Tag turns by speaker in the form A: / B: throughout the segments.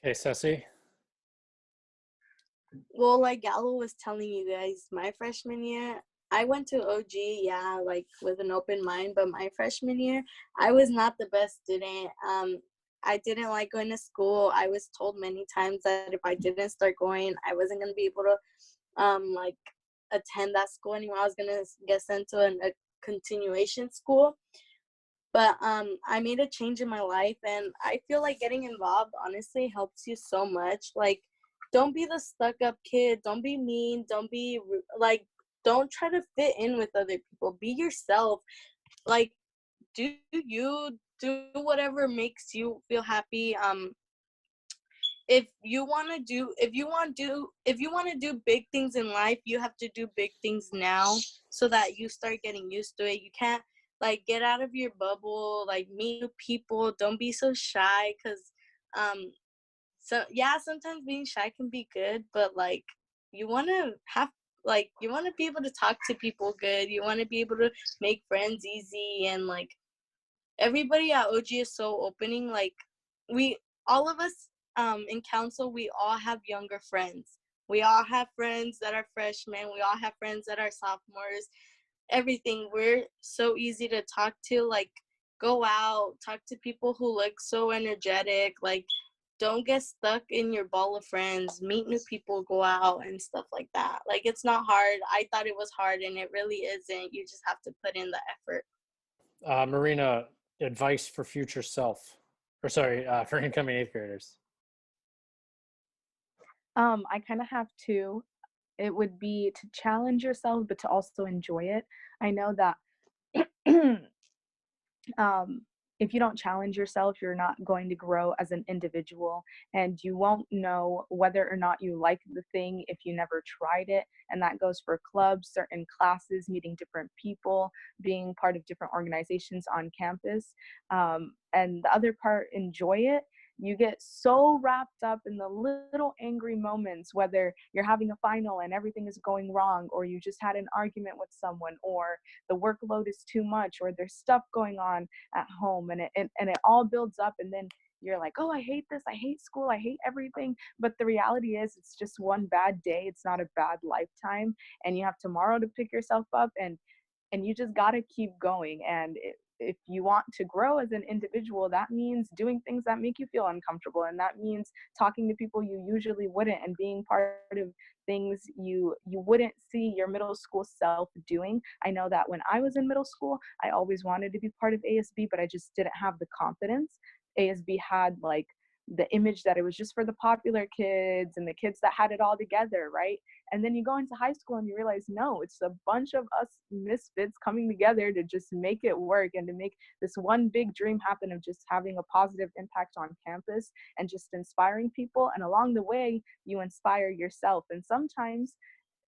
A: Okay, Ceci.
B: Well, like Gallo was telling you guys, my freshman year, I went to OG, yeah, like with an open mind, but my freshman year, I was not the best student. I didn't like going to school. I was told many times that if I didn't start going, I wasn't gonna be able to like attend that school anymore. I was gonna get sent to a continuation school. But I made a change in my life, and I feel like getting involved honestly helps you so much. Like, don't be the stuck up kid. Don't be mean. Don't be like. Don't try to fit in with other people. Be yourself. Like, do you do whatever makes you feel happy. If you want to do big things in life, you have to do big things now so that you start getting used to it. You can't like get out of your bubble, like meet new people. Don't be so shy, because um so yeah, sometimes being shy can be good, but like you want to have you want to be able to talk to people good. You want to be able to make friends easy, and like everybody at OG is so opening. Like we all of us in council, we all have younger friends. We all have friends that are freshmen. We all have friends that are sophomores. Everything. We're so easy to talk to. Like go out, talk to people who look so energetic. Like don't get stuck in your ball of friends. Meet new people, go out and stuff like that. Like it's not hard. I thought it was hard and it really isn't. You just have to put in the effort.
A: Marina, advice for future self, or sorry, for incoming eighth graders.
C: I kind of have two. It would be to challenge yourself, but to also enjoy it. I know that um, if you don't challenge yourself, you're not going to grow as an individual, and you won't know whether or not you like the thing if you never tried it. And that goes for clubs, certain classes, meeting different people, being part of different organizations on campus. And the other part, enjoy it. You get so wrapped up in the little angry moments, whether you're having a final and everything is going wrong, or you just had an argument with someone, or the workload is too much, or there's stuff going on at home, and it all builds up, and then you're like, oh, I hate this, I hate school, I hate everything. But the reality is it's just one bad day. It's not a bad lifetime, and you have tomorrow to pick yourself up, and you just got to keep going. And if you want to grow as an individual, that means doing things that make you feel uncomfortable, and that means talking to people you usually wouldn't, and being part of things you wouldn't see your middle school self doing. I know that when I was in middle school, I always wanted to be part of ASB, but I just didn't have the confidence. ASB had like the image that it was just for the popular kids and the kids that had it all together, right? And then you go into high school and you realize, no, it's a bunch of us misfits coming together to just make it work and to make this one big dream happen of just having a positive impact on campus and just inspiring people. And along the way, you inspire yourself. And sometimes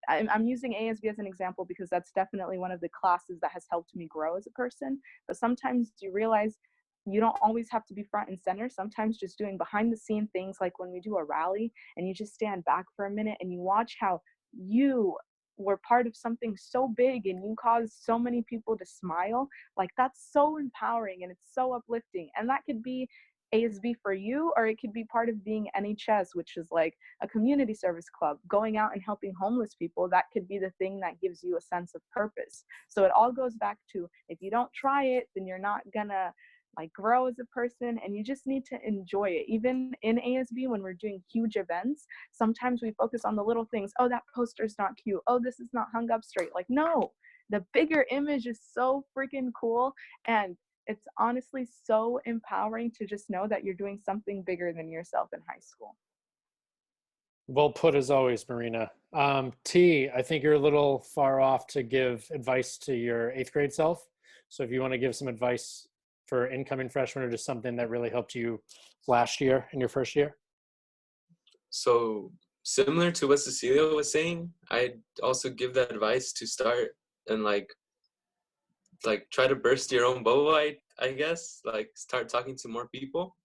C: I'm using ASB as an example because that's definitely one of the classes that has helped me grow as a person. But sometimes you realize you don't always have to be front and center. Sometimes just doing behind the scene things, like when we do a rally and you just stand back for a minute and you watch how you were part of something so big and you caused so many people to smile. Like that's so empowering and it's so uplifting. And that could be ASB for you, or it could be part of being NHS, which is like a community service club, going out and helping homeless people. That could be the thing that gives you a sense of purpose. So it all goes back to, if you don't try it, then you're not gonna like grow as a person, and you just need to enjoy it. Even in ASB, when we're doing huge events, sometimes we focus on the little things. Oh, that poster's not cute. Oh, this is not hung up straight. Like, no, the bigger image is so freaking cool. And it's honestly so empowering to just know that you're doing something bigger than yourself in high school.
A: Well put as always, Marina. T, I think you're a little far off to give advice to your eighth grade self. So if you want to give some advice for incoming freshmen, or just something that really helped you last year in your first year.
D: So similar to what Cecilia was saying, I'd also give that advice to start and like try to burst your own bubble. I guess like start talking to more people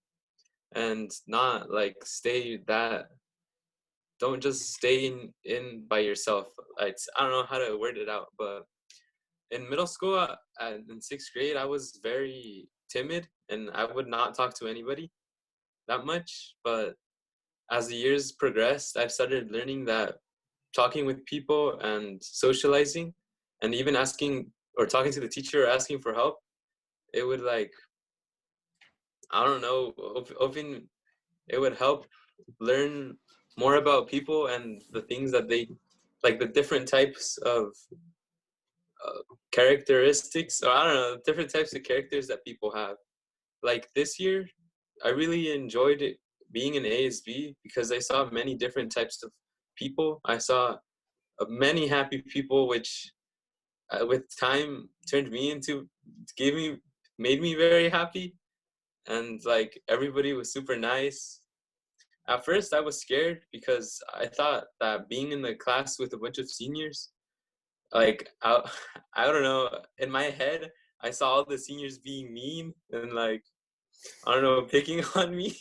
D: and not like stay that. Don't just stay in by yourself. I don't know how to word it out, but in middle school, in sixth grade, I was very timid and I would not talk to anybody that much. But as the years progressed, I've started learning that talking with people and socializing and even asking or talking to the teacher or asking for help, it would like, I don't know, open, it would help learn more about people and the things that they, like the different types of characteristics, or I don't know, different types of characters that people have. Like this year, I really enjoyed it being in ASB because I saw many different types of people. I saw many happy people, which with time turned me into, made me very happy. And like everybody was super nice. At first, I was scared because I thought that being in the class with a bunch of seniors, like I don't know, in my head, I saw all the seniors being mean and like, I don't know, picking on me.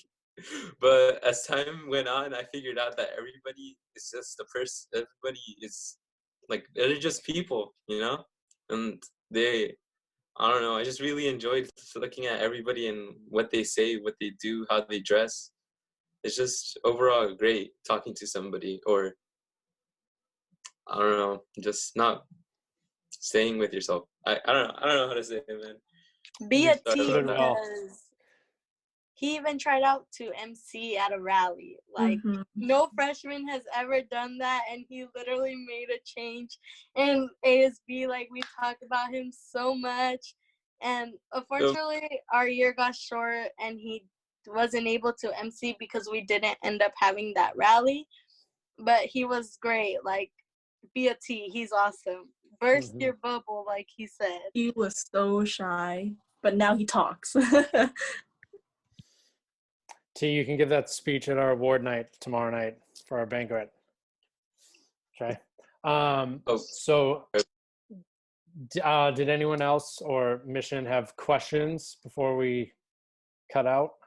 D: But as time went on, I figured out that everybody is just a person. Everybody is like, they're just people, you know? And they, I don't know, I just really enjoyed looking at everybody and what they say, what they do, how they dress. It's just overall great talking to somebody, or I don't know, just not staying with yourself. I don't know how to say it, man.
B: Be
D: Your
B: a
D: thought
A: Put
B: team
A: it
D: about that.
A: well.
B: because he even tried out to MC at a rally. Like
C: Mhm.
B: no freshman has ever done that, and he literally made a change in ASB. Like we talked about him so much, and unfortunately our year got short, and he wasn't able to MC because we didn't end up having that rally. But he was great. Like be a T, he's awesome. Burst
A: Mhm.
B: your bubble, like he said.
E: He was so shy, but now he talks.
A: T, you can give that speech at our award night tomorrow night for our banquet. Okay. So did anyone else or Mission have questions before we cut out?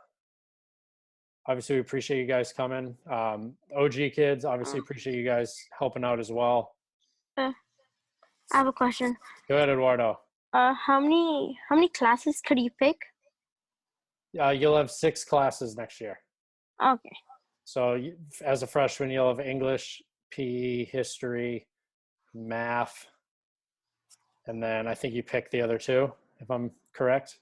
A: Obviously, we appreciate you guys coming. OG kids, obviously appreciate you guys helping out as well.
F: I have a question.
A: Go ahead, Eduardo.
F: How many classes could you pick?
A: You'll have 6 classes next year.
F: Okay.
A: So as a freshman, you'll have English, PE, history, math, and then I think you pick the other 2, if I'm correct.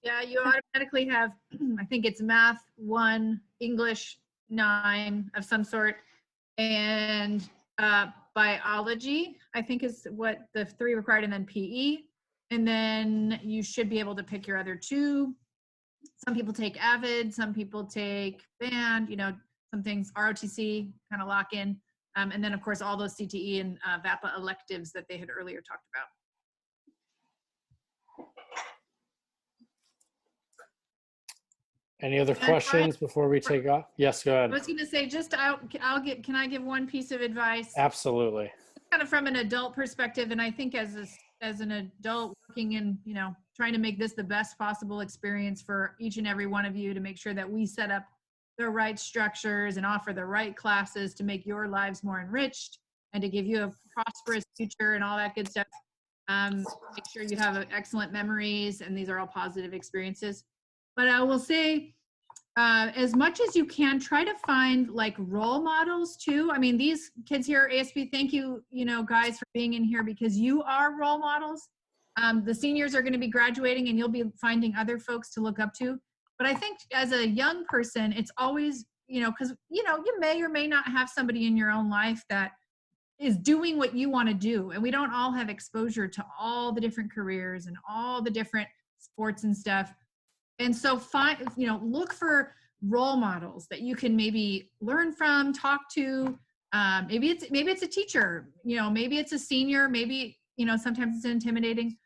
G: Yeah, you automatically have, I think it's math 1, English 9 of some sort, and biology, I think is what the 3 required, and then PE. And then you should be able to pick your other 2. Some people take AVID, some people take band, you know, some things ROTC kind of lock in. And then of course, all those CTE and VAPA electives that they had earlier talked about.
A: Any other questions before we take off? Yes, go
G: I
A: ahead.
G: was going to say, just can I give one piece of advice?
A: Absolutely.
G: Kind of from an adult perspective, and I think as an adult working in, you know, trying to make this the best possible experience for each and every one of you, to make sure that we set up the right structures and offer the right classes to make your lives more enriched and to give you a prosperous future and all that good stuff. Make sure you have excellent memories, and these are all positive experiences. But I will say, as much as you can, try to find like role models too. I mean, these kids here at ASB, thank you, you know, guys, for being in here, because you are role models. The seniors are going to be graduating, and you'll be finding other folks to look up to. But I think as a young person, it's always, you know, because, you know, you may or may not have somebody in your own life that is doing what you want to do. And we don't all have exposure to all the different careers and all the different sports and stuff. And so look for role models that you can maybe learn from, talk to. Maybe it's a teacher, you know, maybe it's a senior, maybe, you know, sometimes it's intimidating.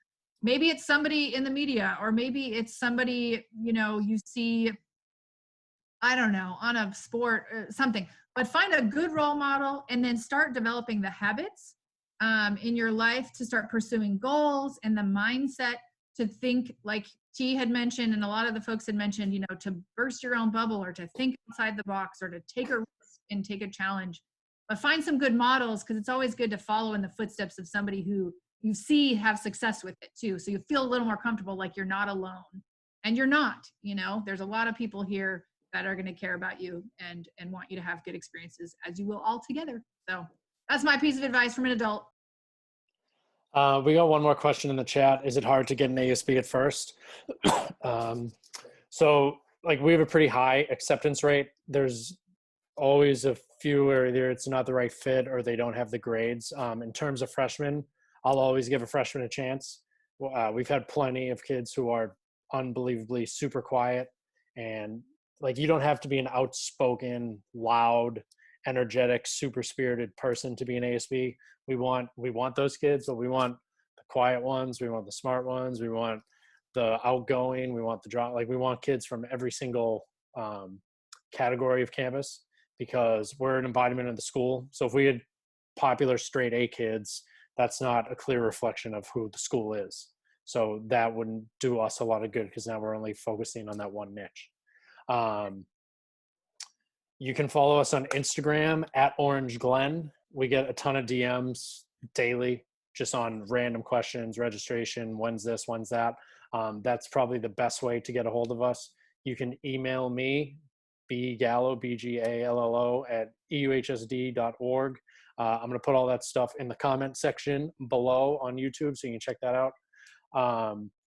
G: Maybe it's somebody in the media, or maybe it's somebody, you know, you see, I don't know, on a sport or something. But find a good role model, and then start developing the habits in your life to start pursuing goals, and the mindset to think, like T had mentioned, and a lot of the folks had mentioned, you know, to burst your own bubble, or to think outside the box, or to take a risk and take a challenge. But find some good models, because it's always good to follow in the footsteps of somebody who you see have success with it too. So you feel a little more comfortable, like you're not alone. and you're not, there's a lot of people here that are going to care about you and want you to have good experiences, as you will all together. So that's my piece of advice from an adult.
A: We got one more question in the chat. Is it hard to get an ASB at first? So like we have a pretty high acceptance rate. There's always a few where either it's not the right fit or they don't have the grades. In terms of freshmen, I'll always give a freshman a chance. We've had plenty of kids who are unbelievably super quiet, and like you don't have to be an outspoken, loud, energetic, super spirited person to be an ASB. We want those kids, but we want the quiet ones, we want the smart ones, we want the outgoing, we want the draw. Like we want kids from every single category of campus, because we're an embodiment of the school. So if we had popular straight A kids, that's not a clear reflection of who the school is. So that wouldn't do us a lot of good, because now we're only focusing on that one niche. You can follow us on Instagram at Orange Glen. We get a ton of DMs daily just on random questions, registration, when's this, when's that. That's probably the best way to get a hold of us. You can email me, bgallo, BGALLO, at euhsd.org. I'm going to put all that stuff in the comment section below on YouTube, so you can check that out.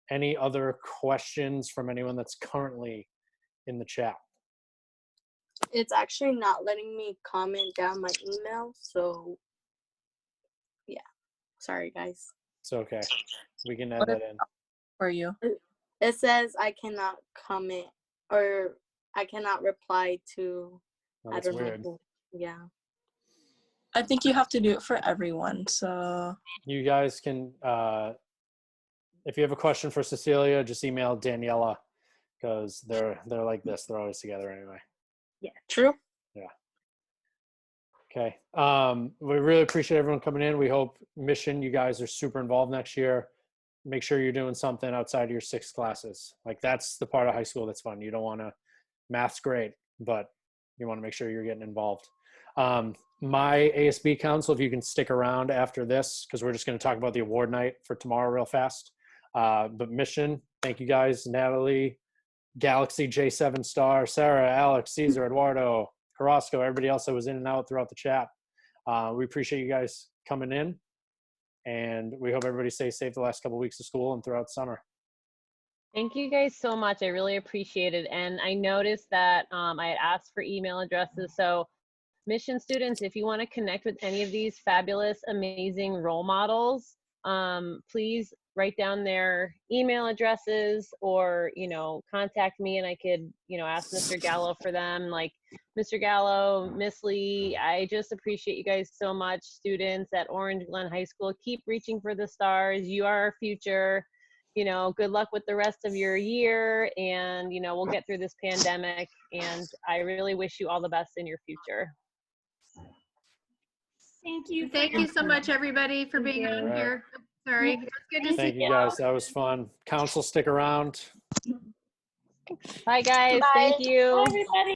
A: Any other questions from anyone that's currently in the chat?
B: It's actually not letting me comment down my email, so yeah. Sorry, guys.
A: It's okay. We can add that in.
E: For you.
B: It says I cannot comment, or I cannot reply to.
A: Oh,
B: I
A: that's
B: don't
A: weird.
B: know. Yeah.
E: I think you have to do it for everyone. So
A: You guys can, if you have a question for Cecilia, just email Daniela, because they're like this. They're always together anyway.
B: Yeah. True.
A: Yeah. Okay. We really appreciate everyone coming in. We hope Mission, you guys are super involved next year. Make sure you're doing something outside of your 6 classes. Like that's the part of high school that's fun. You don't want to, math's great, but you want to make sure you're getting involved. My ASB council, if you can stick around after this, because we're just going to talk about the award night for tomorrow real fast. But Mission, thank you guys. Natalie, Galaxy, J7 Star, Sarah, Alex, Caesar, Eduardo, Carrasco, everybody else that was in and out throughout the chat. We appreciate you guys coming in, and we hope everybody stays safe the last couple of weeks of school and throughout summer.
H: Thank you guys so much. I really appreciate it. And I noticed that I had asked for email addresses. So Mission students, if you want to connect with any of these fabulous, amazing role models, please write down their email addresses, or, contact me and I could, ask Mr. Gallo for them. Like Mr. Gallo, Miss Lee, I just appreciate you guys so much. Students at Orange Glen High School, keep reaching for the stars. You are our future. Good luck with the rest of your year, and, we'll get through this pandemic, and I really wish you all the best in your future.
F: Thank you.
G: Thank you so much, everybody, for being on
A: Right.
G: here. Sorry. It's good to see
A: Thank you guys. That was fun. Council, stick around.
H: Bye, guys.
F: Bye.
H: Thank you.
F: Bye, everybody.